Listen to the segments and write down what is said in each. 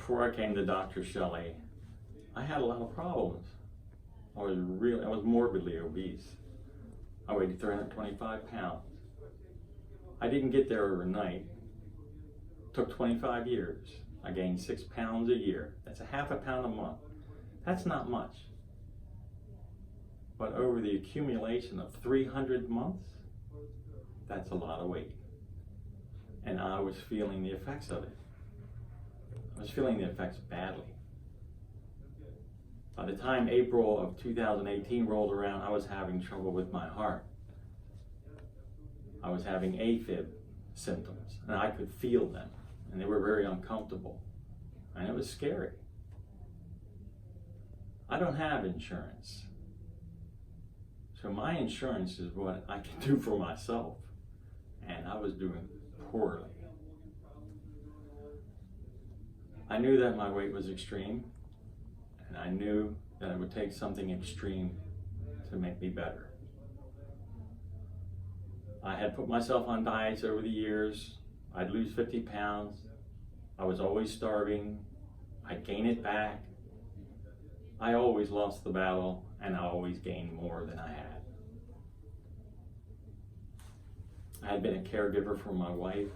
before I came to Dr. Shelley, I had a lot of problems. I was morbidly obese. I weighed 325 pounds. I didn't get there overnight. It took 25 years. I gained 6 pounds a year. That's a half a pound a month. That's not much. But over the accumulation of 300 months, that's a lot of weight. And I was feeling the effects of it. I was feeling the effects badly. By the time April of 2018 rolled around, I was having trouble with my heart. I was having AFib symptoms, and I could feel them, and they were very uncomfortable, and it was scary. I don't have insurance, so my insurance is what I can do for myself, and I was doing poorly. I knew that my weight was extreme, and I knew that it would take something extreme to make me better. I had put myself on diets over the years. I'd lose 50 pounds. I was always starving. I'd gain it back. I always lost the battle, and I always gained more than I had. I had been a caregiver for my wife,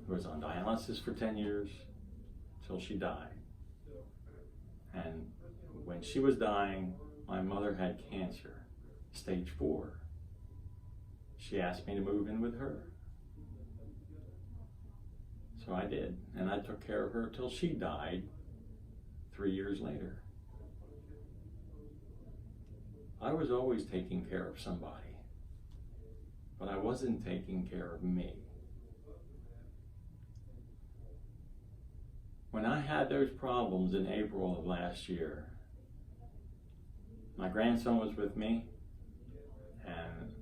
who was on dialysis for 10 years, till she died. And when she was dying, my mother had cancer, stage 4. She asked me to move in with her. So I did, and I took care of her till she died 3 years later. I was always taking care of somebody, but I wasn't taking care of me. When I had those problems in April of last year, my grandson was with me, and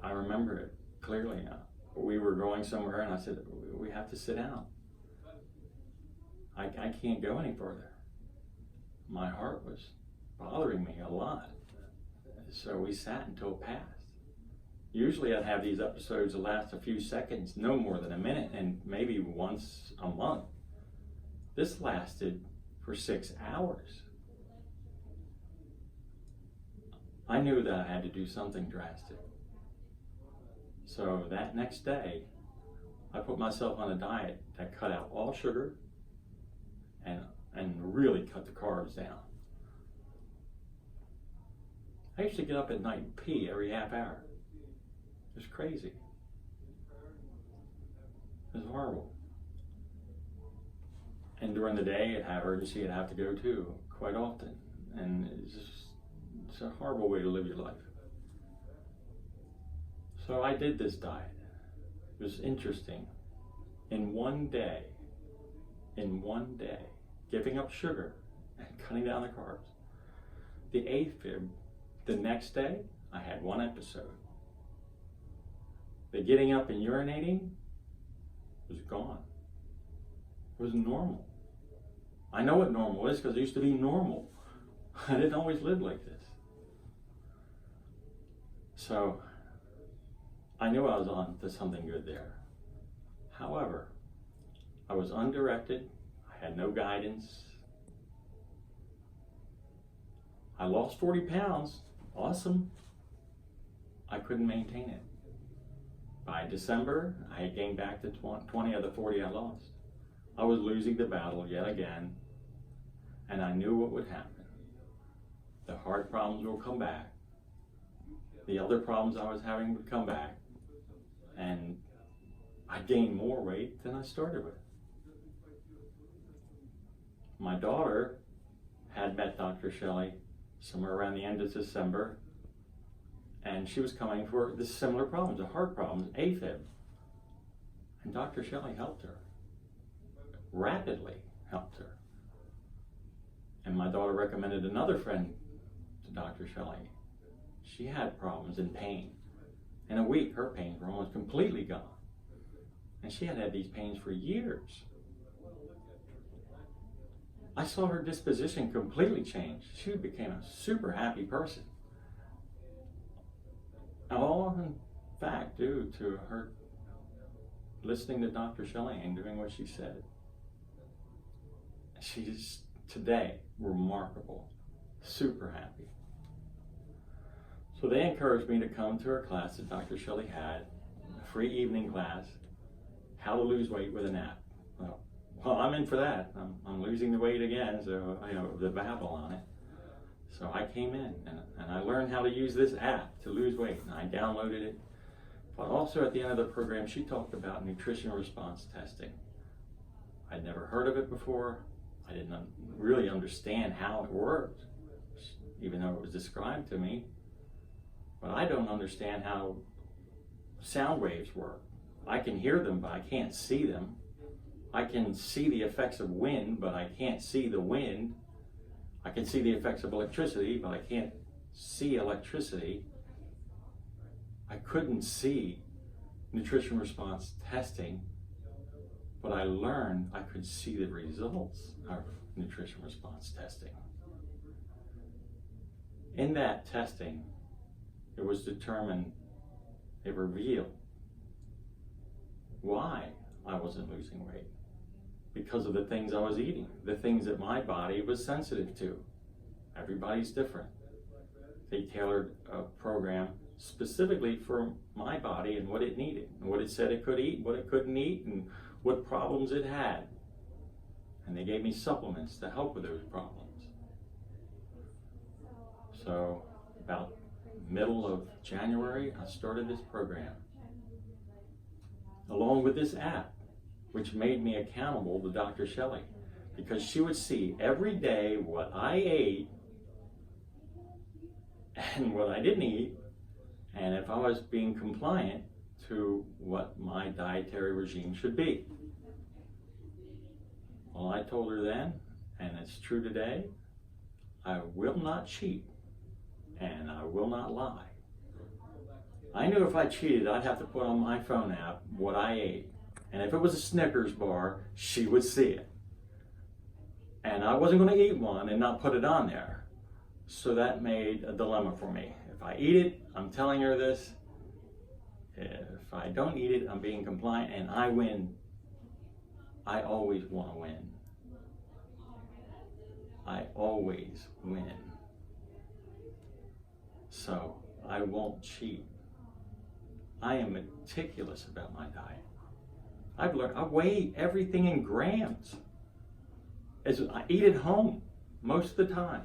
I remember it clearly now. We were going somewhere, and I said, we have to sit down. I can't go any further. My heart was bothering me a lot. So we sat until it passed. Usually I'd have these episodes that last a few seconds, no more than a minute, and maybe once a month. This lasted for 6 hours. I knew that I had to do something drastic. So that next day, I put myself on a diet that cut out all sugar and really cut the carbs down. I used to get up at night and pee every half hour. It was crazy. It was horrible. And during the day, I'd have urgency I'd have to go to quite often. And it's a horrible way to live your life. So I did this diet. It was interesting. In one day, giving up sugar and cutting down the carbs, the AFib, the next day, I had 1 episode. The getting up and urinating was gone. It was normal. I know what normal is because it used to be normal. I didn't always live like this. So I knew I was on to something good there. However, I was undirected. I had no guidance. I lost 40 pounds. Awesome. I couldn't maintain it. By December, I had gained back the 20 of the 40 I lost. I was losing the battle yet again, and I knew what would happen. The heart problems will come back. The other problems I was having would come back, and I gained more weight than I started with. My daughter had met Dr. Shelley somewhere around the end of December, and she was coming for the similar problems, the heart problems, AFib. And Dr. Shelley helped her, rapidly helped her. And my daughter recommended another friend to Dr. Shelley. She had problems and pain. In a week, her pains were almost completely gone. And she had had these pains for years. I saw her disposition completely change. She became a super happy person. All in fact due to her listening to Dr. Shelley and doing what she said. she's today remarkable, super happy. So they encouraged me to come to her class that Dr. Shelley had, a free evening class, how to lose weight with an app. Well, I'm in for that. I'm losing the weight again, so the battle on it. So I came in and I learned how to use this app to lose weight, and I downloaded it. But also at the end of the program, she talked about nutrition response testing. I'd never heard of it before. I didn't really understand how it worked, even though it was described to me. But I don't understand how sound waves work. I can hear them, but I can't see them. I can see the effects of wind, but I can't see the wind. I can see the effects of electricity, but I can't see electricity. I couldn't see nutrition response testing, but I learned I could see the results of nutrition response testing. In that testing, it was determined, it revealed why I wasn't losing weight. Because of the things I was eating, the things that my body was sensitive to. Everybody's different. They tailored a program specifically for my body and what it needed, and what it said it could eat, what it couldn't eat, and what problems it had. And they gave me supplements to help with those problems. So about middle of January, I started this program, along with this app, which made me accountable to Dr. Shelley, because she would see every day what I ate and what I didn't eat, and if I was being compliant to what my dietary regime should be. Well, I told her then, and it's true today, I will not cheat, and I will not lie. I knew if I cheated, I'd have to put on my phone app what I ate. And if it was a Snickers bar, she would see it. And I wasn't going to eat one and not put it on there. So that made a dilemma for me. If I eat it, I'm telling her this. If I don't eat it, I'm being compliant, and I win. I always want to win. I always win. So I won't cheat. I am meticulous about my diet. I've learned, I weigh everything in grams. As I eat at home most of the time,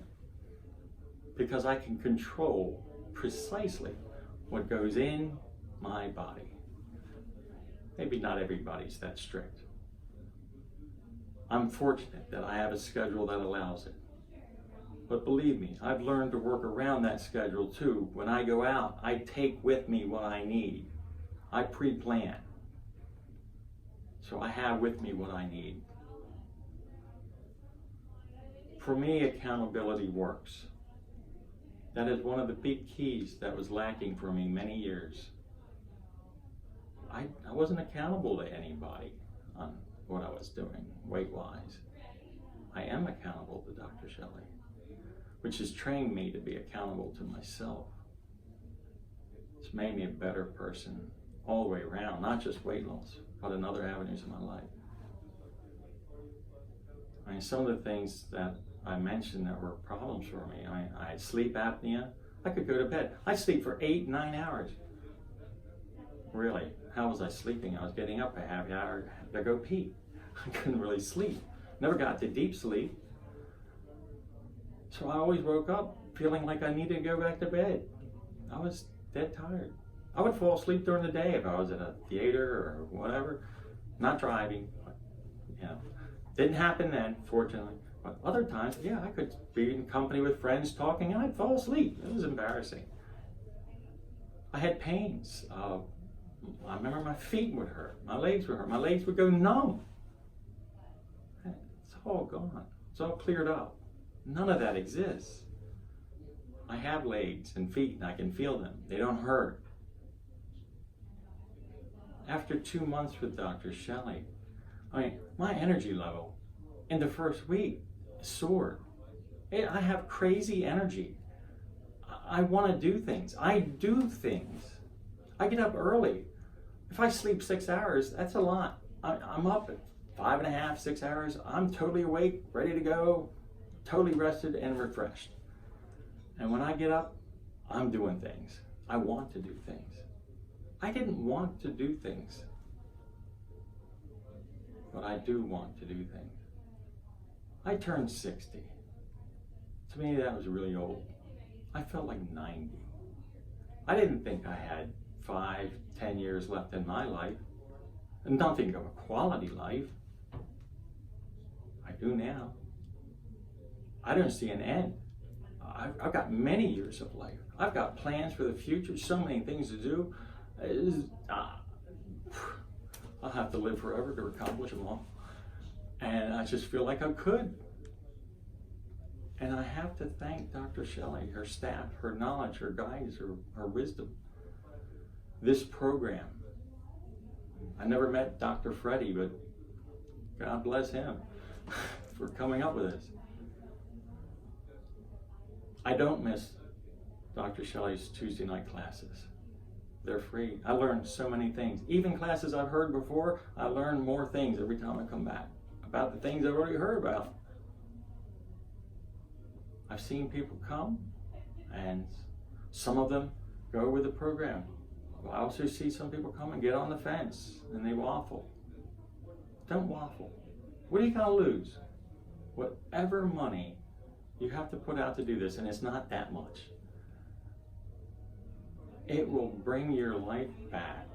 because I can control precisely what goes in my body. Maybe not everybody's that strict. I'm fortunate that I have a schedule that allows it. But believe me, I've learned to work around that schedule too. When I go out, I take with me what I need. I pre-plan. So I have with me what I need. For me, accountability works. That is one of the big keys that was lacking for me many years. I wasn't accountable to anybody on what I was doing weight-wise. I am accountable to Dr. Shelley, which has trained me to be accountable to myself. It's made me a better person all the way around, not just weight loss, but in other avenues of my life. I mean, some of the things that I mentioned that were problems for me, I had sleep apnea. I could go to bed. I'd sleep for 8-9 hours. Really, how was I sleeping? I was getting up a half hour to go pee. I couldn't really sleep. Never got to deep sleep. So I always woke up feeling like I needed to go back to bed. I was dead tired. I would fall asleep during the day if I was at a theater or whatever. Not driving, but, didn't happen then, fortunately. But other times, yeah, I could be in company with friends talking and I'd fall asleep. It was embarrassing. I had pains. I remember my feet would hurt. My legs would hurt. My legs would go numb. It's all gone. It's all cleared up. None of that exists. I have legs and feet and I can feel them. They don't hurt. After 2 months with Dr. Shelley, my energy level in the first week soared. I have crazy energy. I want to do things. I do things. I get up early. If I sleep 6 hours, that's a lot. I'm up at 5.5, 6 hours, I'm totally awake, ready to go, totally rested and refreshed. And when I get up, I'm doing things. I want to do things. I didn't want to do things, but I do want to do things. I turned 60. To me, that was really old. I felt like 90. I didn't think I had 5, 10 years left in my life. Nothing of a quality life. I do now. I don't see an end. I've got many years of life. I've got plans for the future, so many things to do. I'll have to live forever to accomplish them all. And I just feel like I could. And I have to thank Dr. Shelley, her staff, her knowledge, her guidance, her wisdom. This program. I never met Dr. Freddie, but God bless him for coming up with this. I don't miss Dr. Shelley's Tuesday night classes. They're free. I learned so many things. Even classes I've heard before, I learn more things every time I come back about the things I've already heard about. I've seen people come, and some of them go with the program. I also see some people come and get on the fence, and they waffle. Don't waffle. What are you going to lose? Whatever money you have to put out to do this, and it's not that much, it will bring your life back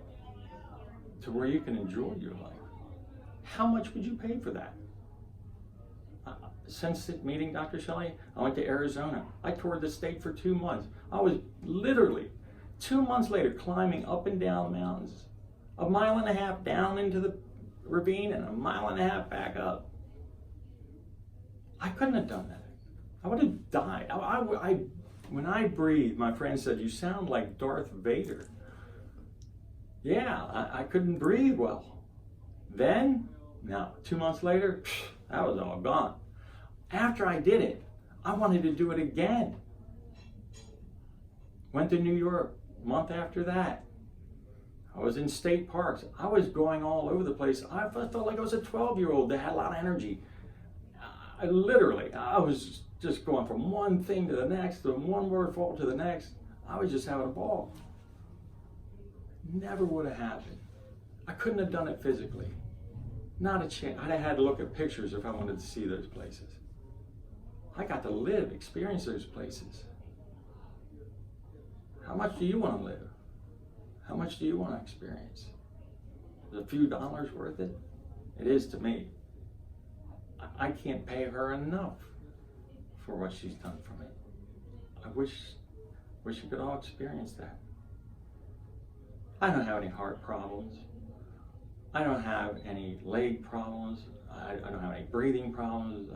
to where you can enjoy your life. How much would you pay for that? Since meeting Dr. Shelley, I went to Arizona. I toured the state for 2 months. I was literally 2 months later climbing up and down mountains, 1.5 miles down into the ravine and 1.5 miles back up. I couldn't have done that. I would have died. When I breathed, my friend said, "You sound like Darth Vader." Yeah, I couldn't breathe well. Then, now 2 months later, that was all gone. After I did it, I wanted to do it again. Went to New York a month after that. I was in state parks. I was going all over the place. I felt like I was a 12-year-old that had a lot of energy. I was just going from one thing to the next, from one waterfall to the next. I was just having a ball. Never would have happened. I couldn't have done it physically. Not a chance. I'd have had to look at pictures if I wanted to see those places. I got to live, experience those places. How much do you want to live? How much do you want to experience? Is a few dollars worth it? It is to me. I can't pay her enough for what she's done for me. I wish you could all experience that. I don't have any heart problems. I don't have any leg problems. I don't have any breathing problems.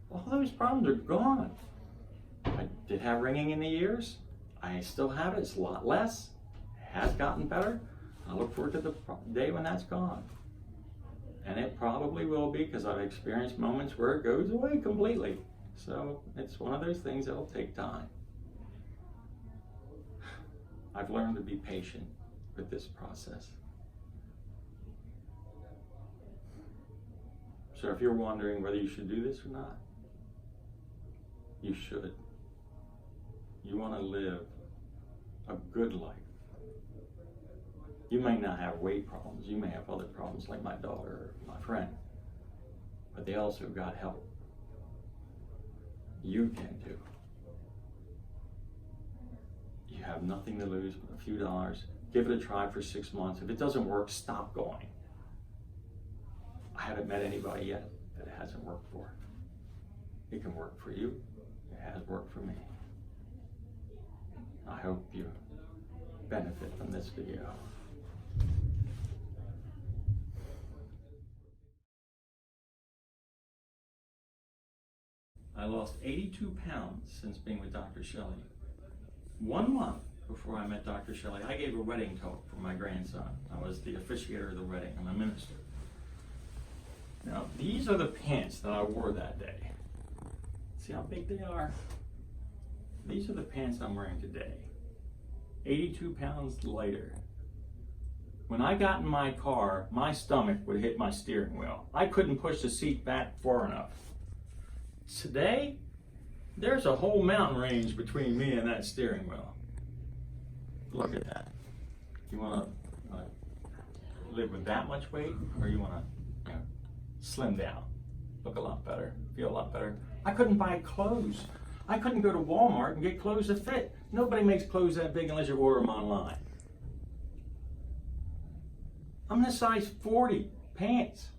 All those problems are gone. I did have ringing in the ears. I still have it. It's a lot less. It has gotten better. I look forward to the day when that's gone. And it probably will be, because I've experienced moments where it goes away completely. So it's one of those things that'll take time. I've learned to be patient with this process. So if you're wondering whether you should do this or not, you should. You want to live a good life. You may not have weight problems. You may have other problems like my daughter or my friend. But they also got help. You can too. You have nothing to lose but a few dollars. Give it a try for 6 months. If it doesn't work, stop going. I haven't met anybody yet that it hasn't worked for. It can work for you. It has worked for me. I hope you benefit from this video. I lost 82 pounds since being with Dr. Shelley. 1 month before I met Dr. Shelley, I gave a wedding talk for my grandson. I was the officiator of the wedding. I'm a minister. Now, these are the pants that I wore that day. See how big they are? These are the pants I'm wearing today. 82 pounds lighter. When I got in my car, my stomach would hit my steering wheel. I couldn't push the seat back far enough. Today, there's a whole mountain range between me and that steering wheel. Look at that. You want to live with that much weight, or you want to slim down, look a lot better, feel a lot better? I couldn't buy clothes. I couldn't go to Walmart and get clothes that fit. Nobody makes clothes that big unless you order them online. I'm in a size 40 pants.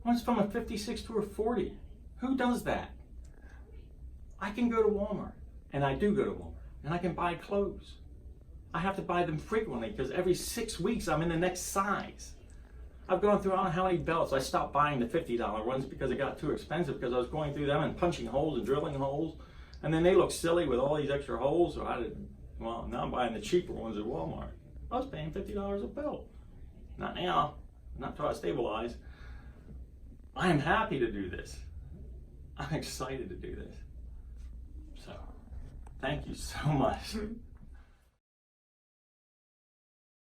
I went from a 56 to a 40. Who does that? I can go to Walmart, and I do go to Walmart, and I can buy clothes. I have to buy them frequently because every 6 weeks I'm in the next size. I've gone through I don't know how many belts. I stopped buying the $50 ones because it got too expensive because I was going through them and punching holes and drilling holes. And then they look silly with all these extra holes. So now I'm buying the cheaper ones at Walmart. I was paying $50 a belt. Not now, not till I stabilize. I am happy to do this. I'm excited to do this. So, thank you so much.